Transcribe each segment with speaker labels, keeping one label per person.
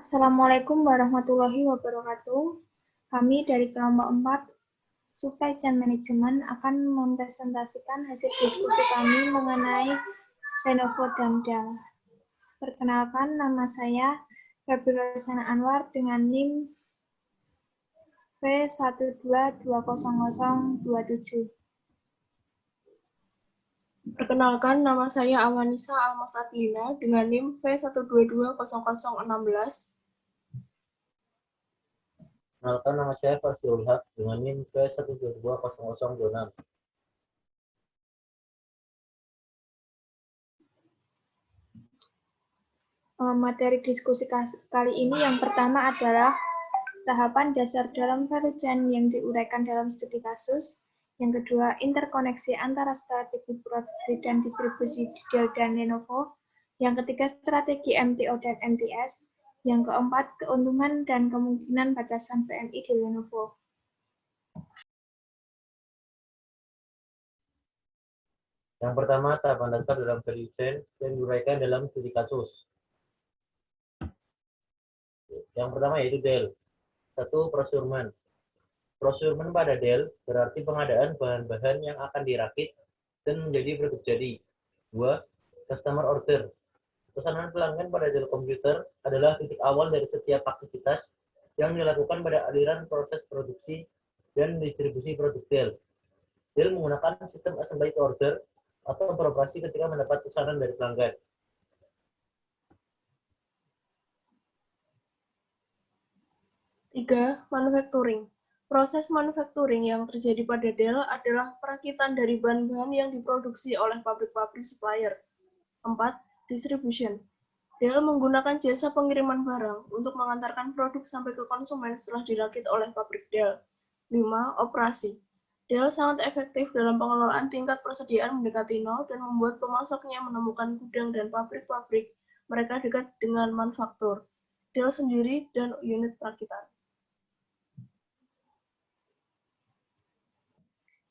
Speaker 1: Assalamualaikum warahmatullahi wabarakatuh. Kami dari kelompok 4 Supply Chain Management akan mempresentasikan hasil diskusi kami mengenai Lenovo dan Dell. Perkenalkan, nama saya Febri Rosana Anwar dengan NIM P1220027.
Speaker 2: Perkenalkan, nama saya Awanisa Almasablina dengan NIM P1220016.
Speaker 3: Perkenalkan, nama saya Fazlul Haq dengan NIM P1220026.
Speaker 1: Materi diskusi kali ini yang pertama adalah tahapan dasar dalam value chain yang diuraikan dalam studi kasus. Yang kedua, interkoneksi antara strategi produksi dan distribusi di Dell dan Lenovo. Yang ketiga, strategi MTO dan MTS. Yang keempat, keuntungan dan kemungkinan batasan PMI di Lenovo.
Speaker 3: Yang pertama, tahapan dasar dalam value chain yang diuraikan dalam studi kasus. Yang pertama yaitu Dell. 1. Procurement. Procurement pada Dell berarti pengadaan bahan-bahan yang akan dirakit dan menjadi produk jadi. 2. Customer order. Pesanan pelanggan pada Dell Computer adalah titik awal dari setiap aktivitas yang dilakukan pada aliran proses produksi dan distribusi produk Dell. Dell menggunakan sistem assembly to order atau beroperasi ketika mendapat pesanan dari pelanggan.
Speaker 2: Tiga, manufacturing. Proses manufacturing yang terjadi pada Dell adalah perakitan dari bahan-bahan yang diproduksi oleh pabrik-pabrik supplier. 4. Distribution. Dell menggunakan jasa pengiriman barang untuk mengantarkan produk sampai ke konsumen setelah dirakit oleh pabrik Dell. 5. Operasi. Dell sangat efektif dalam pengelolaan tingkat persediaan mendekati nol dan membuat pemasoknya menemukan gudang dan pabrik-pabrik mereka dekat dengan manufaktur, Dell sendiri, dan unit perakitan.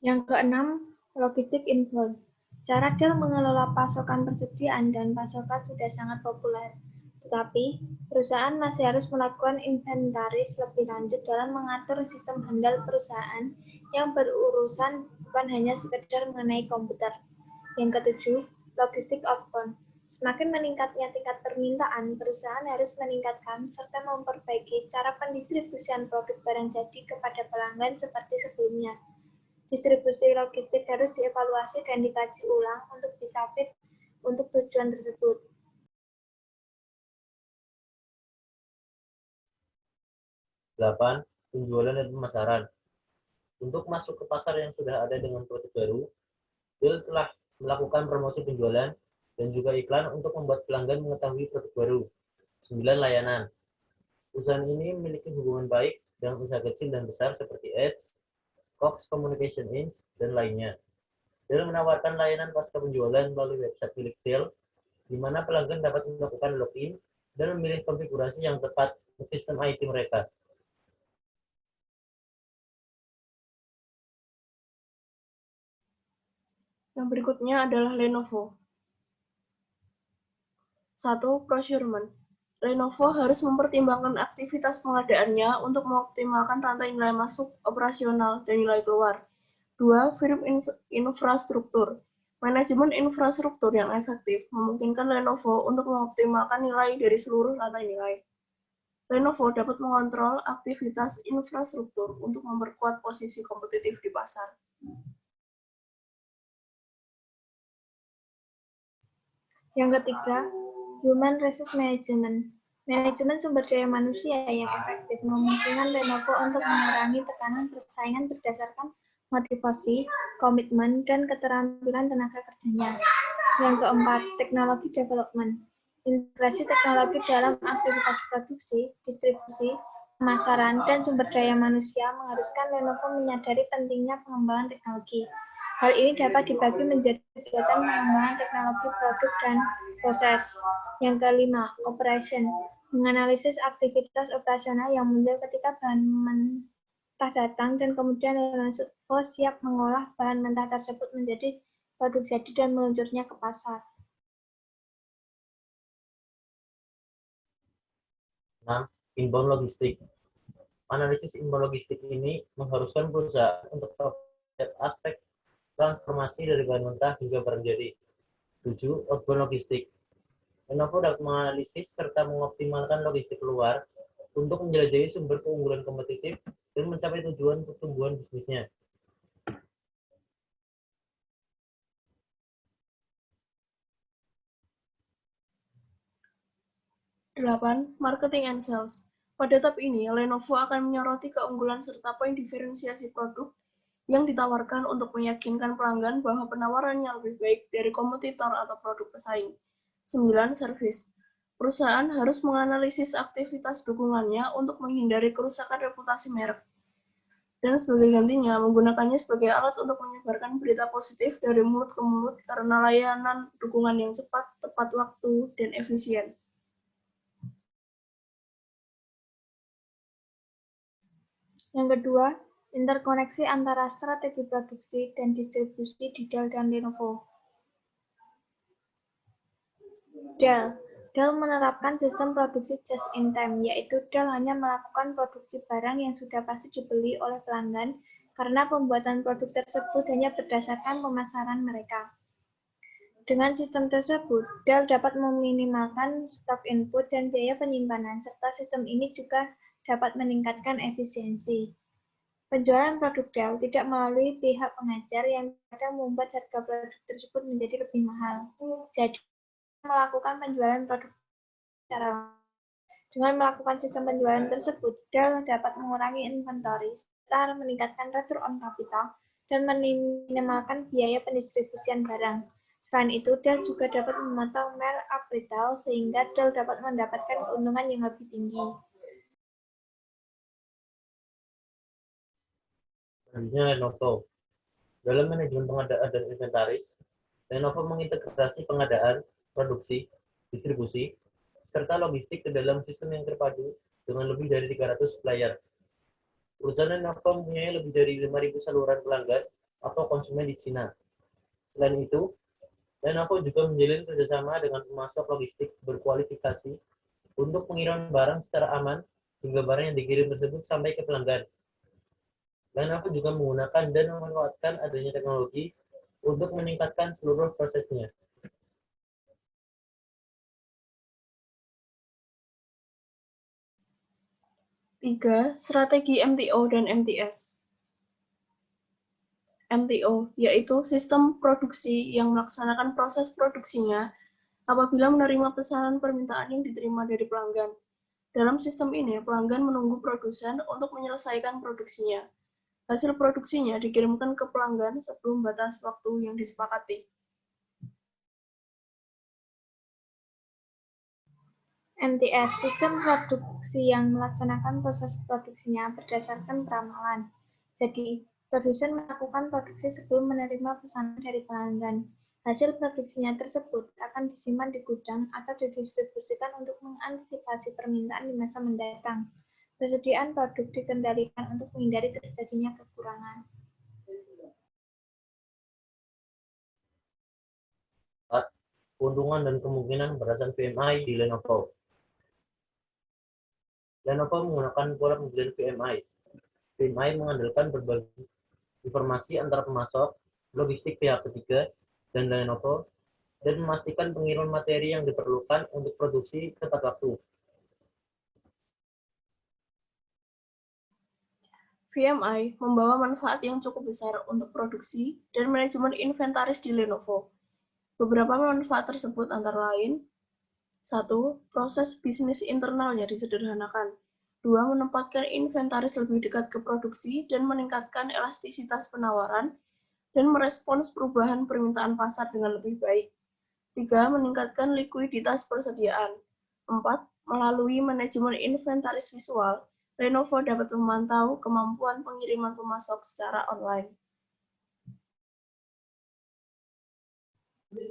Speaker 1: Yang keenam, logistik inbound. Cara Dell mengelola pasokan persediaan dan pasokan sudah sangat populer. Tetapi, perusahaan masih harus melakukan inventaris lebih lanjut dalam mengatur sistem handal perusahaan yang berurusan bukan hanya sekedar mengenai komputer. Yang ketujuh, logistik outbound. Semakin meningkatnya tingkat permintaan, perusahaan harus meningkatkan serta memperbaiki cara pendistribusian produk barang jadi kepada pelanggan seperti sebelumnya. Distribusi logistik harus dievaluasi dan dikaji ulang untuk bisa fit untuk tujuan tersebut.
Speaker 3: 8. Penjualan dan pemasaran. Untuk masuk ke pasar yang sudah ada dengan produk baru, Dell telah melakukan promosi penjualan dan juga iklan untuk membuat pelanggan mengetahui produk baru. 9. Layanan. Perusahaan ini memiliki hubungan baik dengan usaha kecil dan besar seperti Edge, Cox Communication Inc., dan lainnya. Dell menawarkan layanan pasca penjualan melalui website milik Dell, di mana pelanggan dapat melakukan login dan memilih konfigurasi yang tepat untuk sistem IT mereka.
Speaker 2: Yang berikutnya adalah Lenovo. 1. Procurement. Lenovo harus mempertimbangkan aktivitas pengadaannya untuk mengoptimalkan rantai nilai masuk, operasional, dan nilai keluar. 2. Firm infrastruktur. Manajemen infrastruktur yang efektif memungkinkan Lenovo untuk mengoptimalkan nilai dari seluruh rantai nilai. Lenovo dapat mengontrol aktivitas infrastruktur untuk memperkuat posisi kompetitif di pasar.
Speaker 1: Yang ketiga, Human Resource Management. Manajemen sumber daya manusia yang efektif memungkinkan Lenovo untuk mengurangi tekanan persaingan berdasarkan motivasi, komitmen, dan keterampilan tenaga kerjanya. Yang keempat, teknologi development. Integrasi teknologi dalam aktivitas produksi, distribusi, pemasaran, dan sumber daya manusia mengharuskan Lenovo menyadari pentingnya pengembangan teknologi. Hal ini dapat dibagi menjadi kegiatan pengembangan teknologi produk dan proses. Yang kelima, operation. Menganalisis aktivitas operasional yang muncul ketika bahan mentah datang dan kemudian Lenovo siap mengolah bahan mentah tersebut menjadi produk jadi dan meluncurnya ke pasar.
Speaker 3: 6. Inbound logistik. Analisis inbound logistik ini mengharuskan perusahaan untuk melihat aspek transformasi dari bahan mentah hingga barang jadi. 7. Outbound logistik. Lenovo dapat menganalisis serta mengoptimalkan logistik keluar untuk menjelajahi sumber keunggulan kompetitif dan mencapai tujuan pertumbuhan bisnisnya.
Speaker 2: Delapan, Marketing and Sales. Pada tab ini, Lenovo akan menyoroti keunggulan serta poin diferensiasi produk yang ditawarkan untuk meyakinkan pelanggan bahwa penawarannya lebih baik dari kompetitor atau produk pesaing. 9. Service. Perusahaan harus menganalisis aktivitas dukungannya untuk menghindari kerusakan reputasi merek. Dan sebagai gantinya, menggunakannya sebagai alat untuk menyebarkan berita positif dari mulut ke mulut karena layanan dukungan yang cepat, tepat waktu, dan efisien.
Speaker 1: Yang kedua, interkoneksi antara strategi produksi dan distribusi di Dell dan Lenovo. Dell menerapkan sistem produksi just in time, yaitu Dell hanya melakukan produksi barang yang sudah pasti dibeli oleh pelanggan karena pembuatan produk tersebut hanya berdasarkan pemasaran mereka. Dengan sistem tersebut, Dell dapat meminimalkan stok input dan biaya penyimpanan, serta sistem ini juga dapat meningkatkan efisiensi. Penjualan produk Dell tidak melalui pihak pengajar yang kadang membuat harga produk tersebut menjadi lebih mahal. Jadi, melakukan penjualan produk secara dengan melakukan sistem penjualan tersebut, Dell dapat mengurangi inventory, serta meningkatkan return on capital, dan meminimalkan biaya pendistribusian barang. Selain itu, Dell juga dapat memotong markup retail sehingga Dell dapat mendapatkan keuntungan yang lebih tinggi.
Speaker 3: Selanjutnya Lenovo. Dalam manajemen pengadaan dan inventaris, Lenovo mengintegrasi pengadaan, produksi, distribusi, serta logistik ke dalam sistem yang terpadu dengan lebih dari 300 supplier. Perusahaan Lenovo mempunyai lebih dari 5.000 saluran pelanggan atau konsumen di Cina. Selain itu, Lenovo juga menjalin kerjasama dengan pemasok logistik berkualifikasi untuk pengiriman barang secara aman hingga barang yang dikirim tersebut sampai ke pelanggan. Lenovo juga menggunakan dan memanfaatkan adanya teknologi untuk meningkatkan seluruh prosesnya.
Speaker 2: Tiga, strategi MTO dan MTS. MTO, yaitu sistem produksi yang melaksanakan proses produksinya apabila menerima pesanan permintaan yang diterima dari pelanggan. Dalam sistem ini, pelanggan menunggu produsen untuk menyelesaikan produksinya. Hasil produksinya dikirimkan ke pelanggan sebelum batas waktu yang disepakati.
Speaker 1: MTS, sistem produksi yang melaksanakan proses produksinya berdasarkan peramalan. Jadi, produsen melakukan produksi sebelum menerima pesanan dari pelanggan. Hasil produksinya tersebut akan disimpan di gudang atau didistribusikan untuk mengantisipasi permintaan di masa mendatang. Persediaan produk dikendalikan untuk menghindari terjadinya kekurangan.
Speaker 3: Keuntungan dan kemungkinan berdasarkan PMI di Lenovo. Lenovo menggunakan pola penjualan PMI. PMI mengandalkan berbagi informasi antara pemasok, logistik pihak ketiga, dan Lenovo, dan memastikan pengiriman materi yang diperlukan untuk produksi tepat waktu.
Speaker 2: PMI membawa manfaat yang cukup besar untuk produksi dan manajemen inventaris di Lenovo. Beberapa manfaat tersebut antara lain: 1. Proses bisnis internalnya disederhanakan. 2. Menempatkan inventaris lebih dekat ke produksi dan meningkatkan elastisitas penawaran dan merespons perubahan permintaan pasar dengan lebih baik. 3. Meningkatkan likuiditas persediaan. 4. Melalui manajemen inventaris visual, Lenovo dapat memantau kemampuan pengiriman pemasok secara online.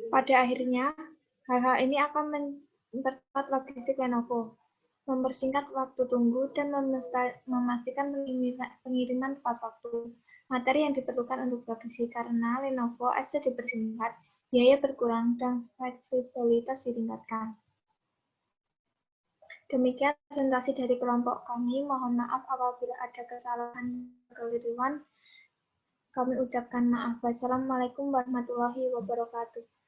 Speaker 1: Pada akhirnya, hal-hal ini akan mempercepat logistik Lenovo, mempersingkat waktu tunggu, dan memastikan pengiriman tepat waktu. Materi yang diperlukan untuk produksi karena Lenovo SSD dipersingkat, biaya berkurang, dan fleksibilitas ditingkatkan. Demikian presentasi dari kelompok kami. Mohon maaf apabila ada kesalahan kekeliruan. Kami ucapkan maaf. Wassalamualaikum warahmatullahi wabarakatuh.